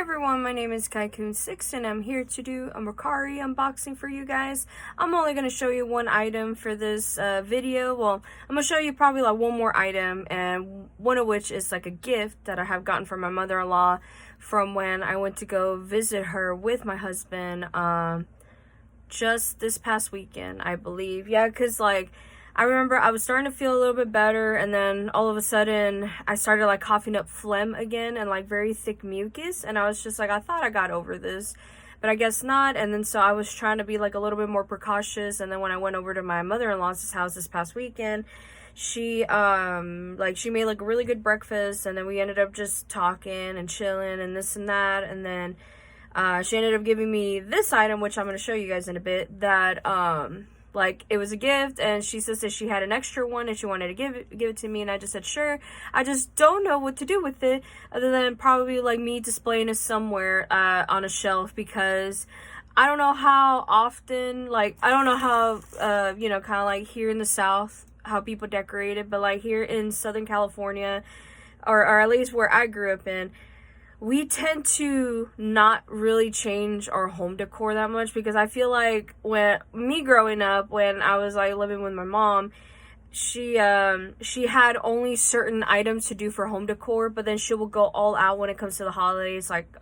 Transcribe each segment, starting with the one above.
everyone, my name is Kaikun6 and I'm here to do a Mercari unboxing for you guys. I'm only going to show you one item for this video. Well, I'm going to show you probably like one more item, and one of which is like a gift that I have gotten from my mother-in-law from when I went to go visit her with my husband just this past weekend, I believe. Yeah, because like I remember I was starting to feel a little bit better, and then all of a sudden I started like coughing up phlegm again and like very thick mucus, and I was just like, I thought I got over this, but I guess not. And then so I was trying to be like a little bit more precautious, and then when I went over to my mother-in-law's house this past weekend, she she made like a really good breakfast, and then we ended up just talking and chilling and this and that, and then she ended up giving me this item, which I'm going to show you guys in a bit, that like it was a gift, and she says that she had an extra one and she wanted to give it to me, and I just said sure. I just don't know what to do with it other than probably like me displaying it somewhere on a shelf, because I don't know how often, like I don't know how you know, kind of like here in the South how people decorate it, but like here in Southern California, or at least where I grew up in, we tend to not really change our home decor that much, because I feel like when me growing up, when I was like living with my mom, she had only certain items to do for home decor, but then she will go all out when it comes to the holidays, like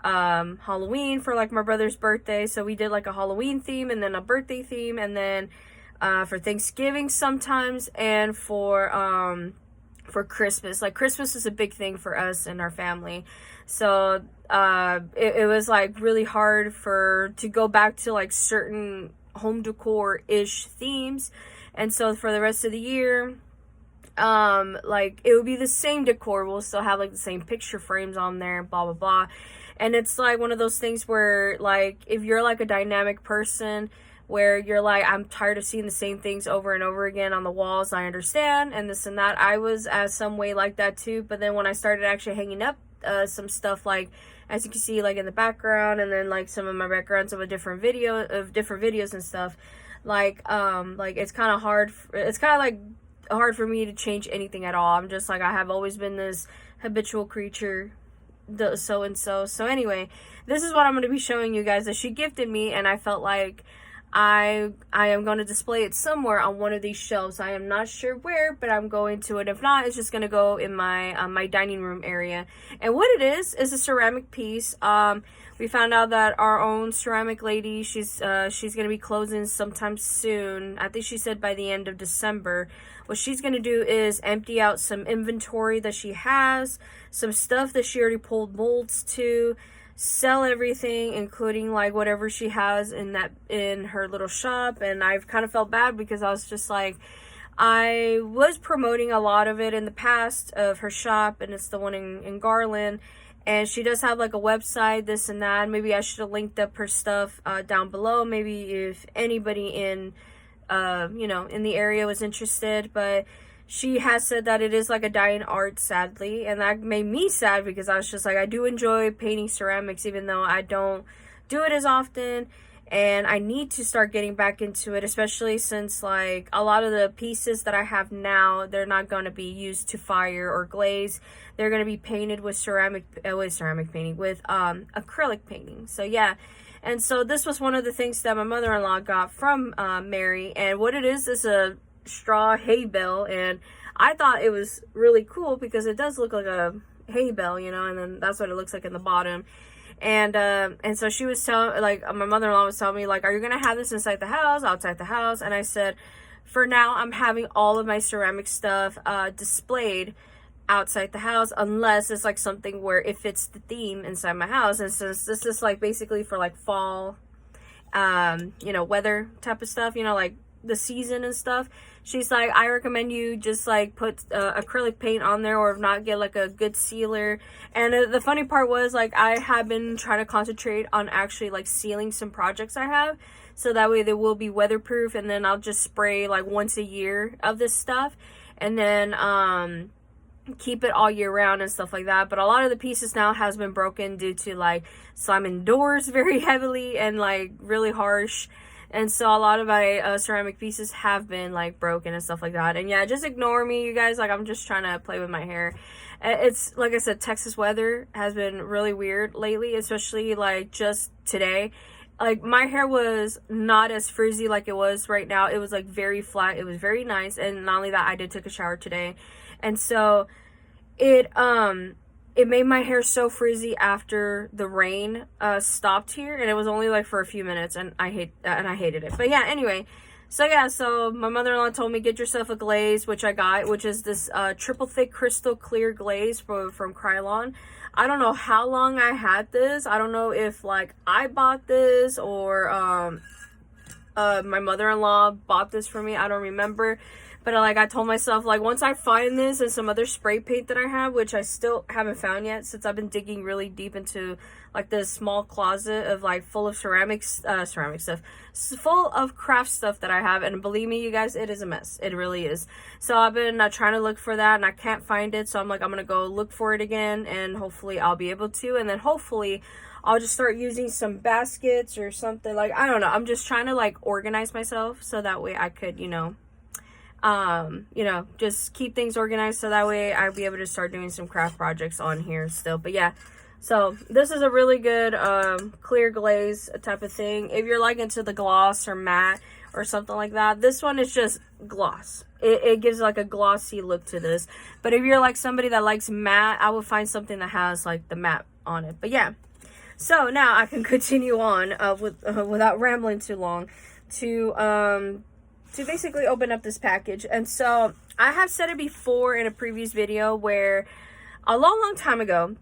Halloween for like my brother's birthday. So we did like a Halloween theme and then a birthday theme, and then for Thanksgiving sometimes, and for Christmas. Like Christmas is a big thing for us and our family, so it was like really hard to go back to like certain home decor ish themes. And so for the rest of the year, like it would be the same decor. We'll still have like the same picture frames on there, blah blah blah. And it's like one of those things where like if you're like a dynamic person where you're like, I'm tired of seeing the same things over and over again on the walls, I understand, and this and that. I was as some way like that too, but then when I started actually hanging up some stuff, like as you can see like in the background, and then like some of my backgrounds of different videos and stuff, like it's kind of hard, it's kind of like hard for me to change anything at all. I'm just like, I have always been this habitual creature, so anyway, this is what I'm going to be showing you guys that she gifted me, and I felt like I am going to display it somewhere on one of these shelves. I am not sure where, but I'm going to, and if not, it's just going to go in my my dining room area. And what it is a ceramic piece. We found out that our own ceramic lady, she's going to be closing sometime soon. I think she said by the end of December. What she's going to do is empty out some inventory that she has, some stuff that she already pulled molds to, sell everything, including like whatever she has in her little shop. And I've kind of felt bad because I was just like, I was promoting a lot of it in the past of her shop, and it's the one in Garland, and she does have like a website, this and that. Maybe I should have linked up her stuff down below, maybe if anybody in you know, in the area was interested. But she has said that it is like a dying art, sadly, and that made me sad, because I was just like, I do enjoy painting ceramics, even though I don't do it as often, and I need to start getting back into it, especially since like a lot of the pieces that I have now, they're not going to be used to fire or glaze. They're going to be painted with acrylic painting. So yeah. And so this was one of the things that my mother-in-law got from Mary, and what it is a straw hay bale, and I thought it was really cool because it does look like a hay bale, you know, and then that's what it looks like in the bottom. And so she was telling, like, my mother-in-law was telling me, like, are you gonna have this inside the house, outside the house? And I said, for now I'm having all of my ceramic stuff displayed outside the house, unless it's like something where it fits the theme inside my house. And since this is like basically for like fall you know, weather type of stuff, you know, like the season and stuff, she's like, I recommend you just like put acrylic paint on there, or if not, get like a good sealer. And the funny part was, like, I have been trying to concentrate on actually like sealing some projects I have, so that way they will be weatherproof, and then I'll just spray like once a year of this stuff, and then keep it all year round and stuff like that. But a lot of the pieces now has been broken due to like slamming doors very heavily and like really harsh. And so a lot of my ceramic pieces have been like broken and stuff like that. And yeah, just ignore me, you guys. Like, I'm just trying to play with my hair. It's like I said, Texas weather has been really weird lately, especially like just today. Like my hair was not as frizzy like it was right now. It was like very flat. It was very nice. And not only that, I did take a shower today. And so it made my hair so frizzy after the rain stopped here, and it was only like for a few minutes, and I hated it. But yeah, anyway, so my mother-in-law told me, get yourself a glaze, which I got, which is this triple thick crystal clear glaze from Krylon. I don't know how long I had this. I don't know if like I bought this or my mother-in-law bought this for me. I don't remember. But like I told myself, like once I find this and some other spray paint that I have, which I still haven't found yet since I've been digging really deep into like this small closet of like full of ceramic stuff, full of craft stuff that I have. And believe me, you guys, it is a mess. It really is. So I've been trying to look for that and I can't find it. So I'm like, I'm going to go look for it again and hopefully I'll be able to. And then hopefully I'll just start using some baskets or something. Like, I don't know. I'm just trying to like organize myself so that way I could, just keep things organized so that way I'll be able to start doing some craft projects on here still. But yeah, so this is a really good clear glaze type of thing. If you're like into the gloss or matte or something like that, this one is just gloss. It gives like a glossy look to this. But if you're like somebody that likes matte, I would find something that has like the matte on it. But yeah, so now I can continue on without rambling too long to basically open up this package. And so I have said it before in a previous video where a long time ago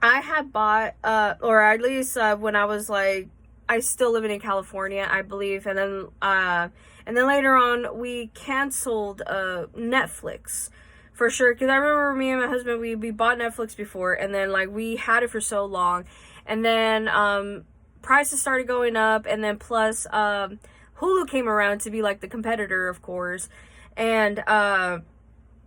I had bought or at least when I was like I still living in California, I believe, and then later on we canceled Netflix for sure, because I remember me and my husband, we bought Netflix before, and then like we had it for so long, and then prices started going up, and then plus Hulu came around to be like the competitor, of course, and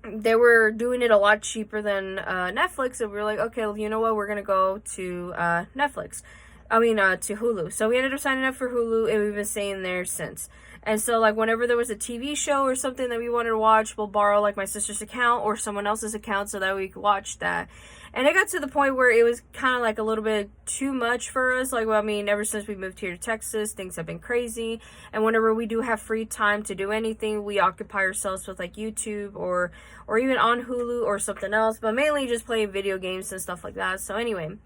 they were doing it a lot cheaper than Netflix, and we were like, okay, well, you know what, we're gonna go to Netflix. I mean, to Hulu. So we ended up signing up for Hulu, and we've been staying there since. And so, like, whenever there was a TV show or something that we wanted to watch, we'll borrow, like, my sister's account or someone else's account so that we could watch that. And it got to the point where it was kind of, like, a little bit too much for us. Like, well, I mean, ever since we moved here to Texas, things have been crazy. And whenever we do have free time to do anything, we occupy ourselves with, like, YouTube or even on Hulu or something else. But mainly just playing video games and stuff like that. So, anyway.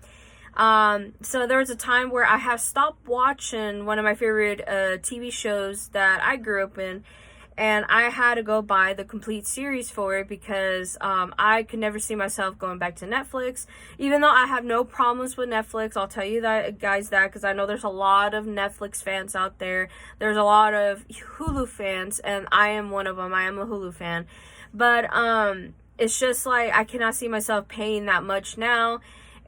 So there was a time where I have stopped watching one of my favorite TV shows that I grew up in, and I had to go buy the complete series for it because I could never see myself going back to Netflix, even though I have no problems with Netflix. I'll tell you that, guys, that because I know there's a lot of Netflix fans out there. There's a lot of Hulu fans, and I am one of them. I am a Hulu fan, but it's just like I cannot see myself paying that much now.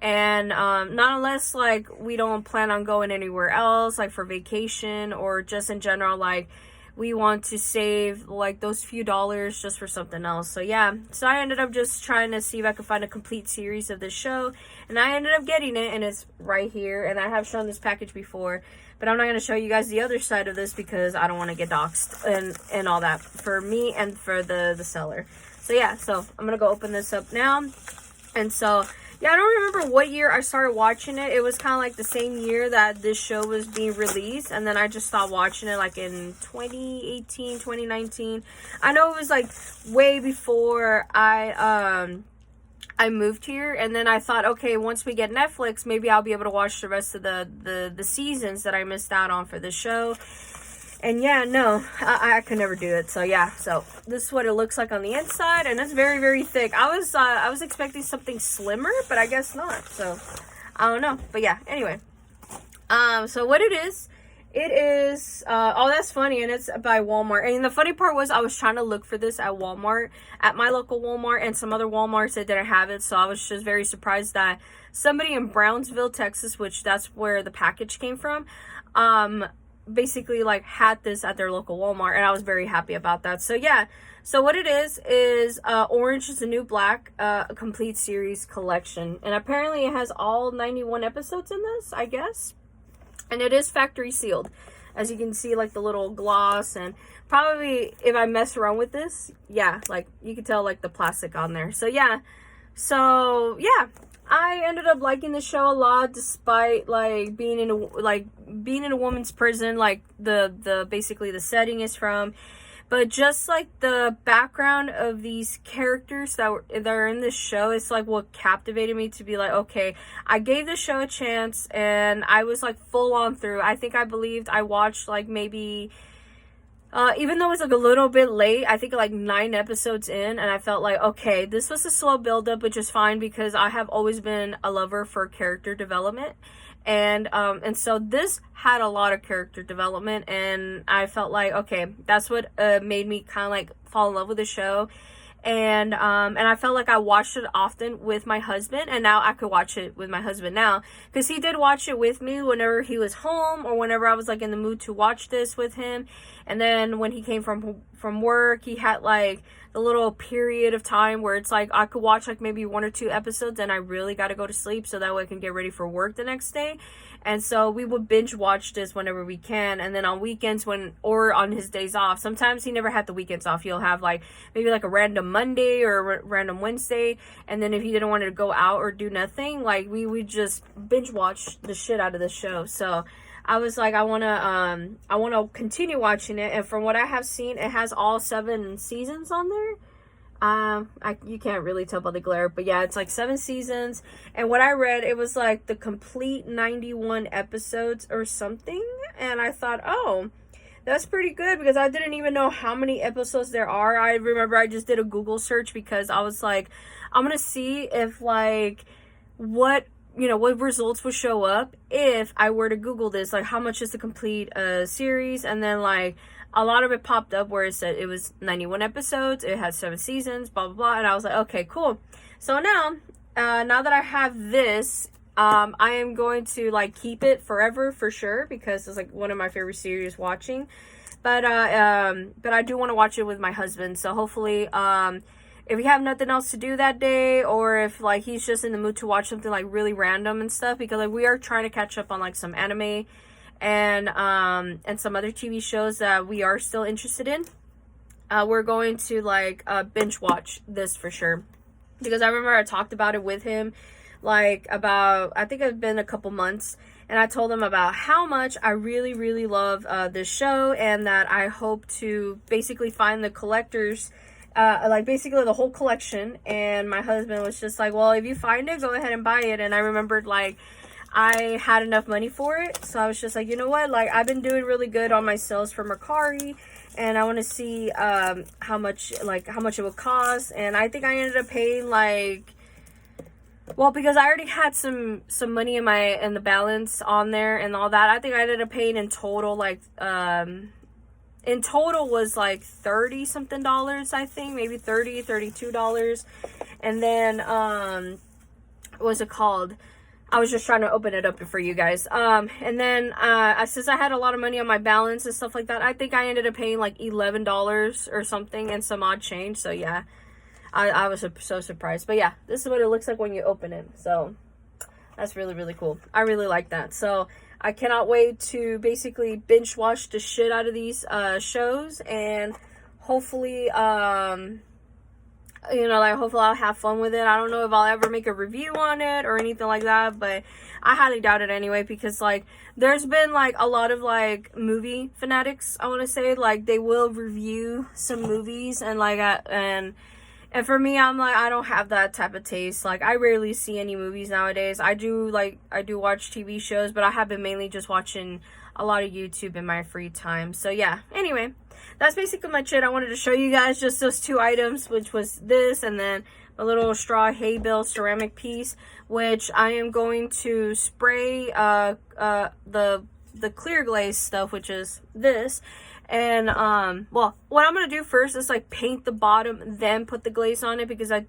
And not unless like we don't plan on going anywhere else, like for vacation or just in general, like we want to save like those few dollars just for something else. So yeah, so I ended up just trying to see if I could find a complete series of this show, and I ended up getting it, and it's right here. And I have shown this package before, but I'm not going to show you guys the other side of this because I don't want to get doxxed and all that for me and for the seller. So yeah, so I'm going to go open this up now. And so yeah, I don't remember what year I started watching it. It was kind of like the same year that this show was being released. And then I just stopped watching it like in 2018, 2019. I know it was like way before I moved here. And then I thought, okay, once we get Netflix, maybe I'll be able to watch the rest of the seasons that I missed out on for the show. And yeah, no, I could never do it. So yeah, so this is what it looks like on the inside, and it's very, very thick. I was expecting something slimmer, but I guess not. So I don't know. But yeah, anyway. So what it is, oh, that's funny, and it's by Walmart. And the funny part was I was trying to look for this at Walmart, at my local Walmart, and some other Walmarts that didn't have it. So I was just very surprised that somebody in Brownsville, Texas, which that's where the package came from, basically like had this at their local Walmart, and I was very happy about that. So yeah, so what it is Orange is the New Black, a complete series collection, and apparently it has all 91 episodes in this, I guess, and it is factory sealed, as you can see, like the little gloss, and probably if I mess around with this, yeah, like you can tell like the plastic on there. So yeah, So yeah, I ended up liking the show a lot, despite like being in a woman's prison, like the basically the setting is from. But just like the background of these characters that are in this show, it's like what captivated me to be like, okay, I gave the show a chance, and I was like full on through. I think I watched like maybe, even though it was like a little bit late, I think like 9 episodes in, and I felt like, okay, this was a slow buildup, which is fine because I have always been a lover for character development. And so this had a lot of character development, and I felt like, okay, that's what made me kind of like fall in love with the show. And I felt like I watched it often with my husband, and now I could watch it with my husband now, because he did watch it with me whenever he was home, or whenever I was like in the mood to watch this with him. And then when he came from work, he had like the little period of time where it's like I could watch like maybe 1 or 2 episodes, and I really got to go to sleep so that way I can get ready for work the next day. And so we would binge watch this whenever we can. And then on weekends, or on his days off, sometimes he never had the weekends off. He'll have like maybe like a random Monday or a random Wednesday. And then if he didn't want to go out or do nothing, like we would just binge watch the shit out of the show. So I was like, I want to continue watching it. And from what I have seen, it has all 7 seasons on there. You can't really tell by the glare, but yeah, it's like 7 seasons. And what I read, it was like the complete 91 episodes or something. And I thought, oh, that's pretty good, because I didn't even know how many episodes there are. I remember I just did a Google search because I was like, I'm gonna see if like what results would show up if I were to Google this, like how much is the complete series. And then like a lot of it popped up where it said it was 91 episodes, it had 7 seasons, blah blah blah. And I was like, okay, cool. So now that I have this, I am going to like keep it forever for sure, because it's like one of my favorite series watching. But I do want to watch it with my husband. So hopefully if we have nothing else to do that day, or if like he's just in the mood to watch something like really random and stuff, because like we are trying to catch up on like some anime and some other TV shows that we are still interested in. We're going to like binge watch this for sure, because I remember I talked about it with him like about, I think it's been a couple months, and I told him about how much I really really love this show, and that I hope to basically find the collectors, like basically the whole collection. And my husband was just like, well, if you find it, go ahead and buy it. And I remembered like I had enough money for it, so I was just like, you know what, like I've been doing really good on my sales for Mercari, and I want to see how much it would cost. And I think I ended up paying like, well, because I already had some money in the balance on there and all that, I think I ended up paying in total like in total was like $30 something, I think, maybe $32. And then what was it called? I was just trying to open it up for you guys. And then since I had a lot of money on my balance and stuff like that, I think I ended up paying like $11 or something and some odd change. So yeah, I was so surprised. But yeah, this is what it looks like when you open it. So that's really really cool. I really like that. So I cannot wait to basically binge watch the shit out of these shows, and hopefully hopefully I'll have fun with it. I don't know if I'll ever make a review on it or anything like that, but I highly doubt it anyway, because like there's been like a lot of like movie fanatics, I want to say, like they will review some movies, and like and for me, I'm like, I don't have that type of taste. Like I rarely see any movies nowadays. I do watch TV shows, but I have been mainly just watching a lot of YouTube in my free time. So yeah, anyway, that's basically much it. I wanted to show you guys just those 2 items, which was this, and then a little straw hay bale ceramic piece, which I am going to spray the clear glaze stuff, which is this. And well, what I'm gonna do first is like paint the bottom, then put the glaze on it, because I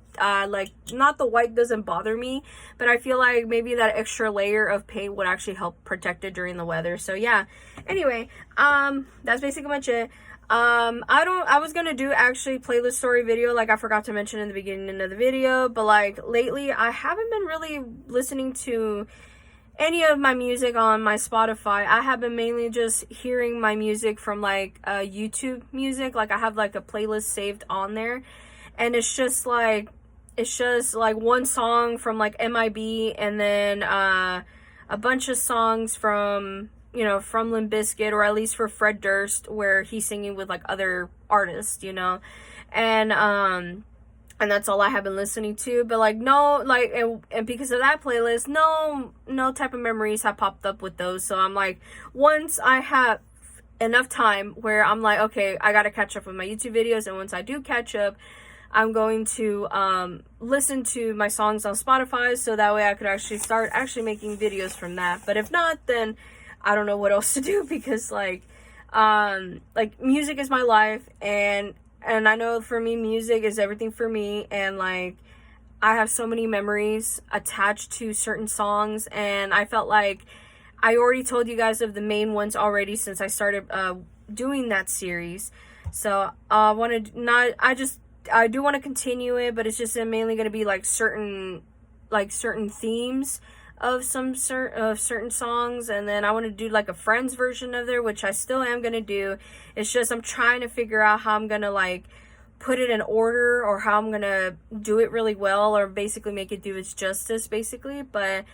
like, not the white doesn't bother me, but I feel like maybe that extra layer of paint would actually help protect it during the weather. So yeah, anyway, that's basically much it. I was gonna do actually playlist story video, like I forgot to mention in the beginning of the video, but like lately I haven't been really listening to any of my music on my Spotify. I have been mainly just hearing my music from like YouTube music. Like I have like a playlist saved on there, and it's just like it's just like one song from like MIB, and then a bunch of songs from, you know, from Limp Bizkit, or at least for Fred Durst, where he's singing with like other artists, you know, and that's all I have been listening to. But like, no, like, and because of that playlist, no type of memories have popped up with those. So I'm like, once I have enough time where I'm like, okay, I gotta catch up with my YouTube videos, and once I do catch up, I'm going to listen to my songs on Spotify, so that way I could actually start making videos from that. But if not, then I don't know what else to do, because like music is my life, and I know for me, music is everything for me, and like I have so many memories attached to certain songs, and I felt like I already told you guys of the main ones already since I started doing that series. So I do want to continue it, but it's just mainly going to be like certain themes of certain songs, and then I want to do like a Friends version of there, which I still am going to do. It's just I'm trying to figure out how I'm going to like put it in order, or how I'm going to do it really well, or basically make it do its justice basically. But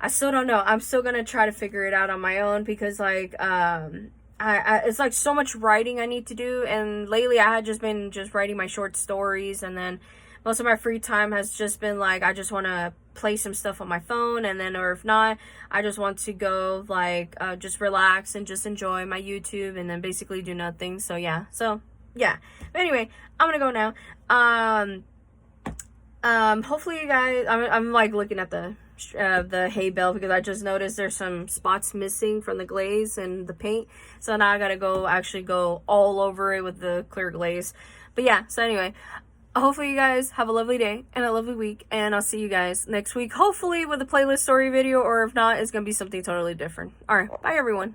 I still don't know. I'm still going to try to figure it out on my own, because like it's like so much writing I need to do, and lately I had just been writing my short stories, and then most of my free time has just been like, I just want to play some stuff on my phone, and then, or if not, I just want to go like just relax and just enjoy my YouTube, and then basically do nothing. So yeah, but anyway, I'm gonna go now. Hopefully you guys, I'm like looking at the hay bale, because I just noticed there's some spots missing from the glaze and the paint, so now I gotta go all over it with the clear glaze. But yeah, so anyway, hopefully you guys have a lovely day and a lovely week, and I'll see you guys next week, hopefully with a playlist story video, or if not, it's gonna be something totally different. All right, bye everyone.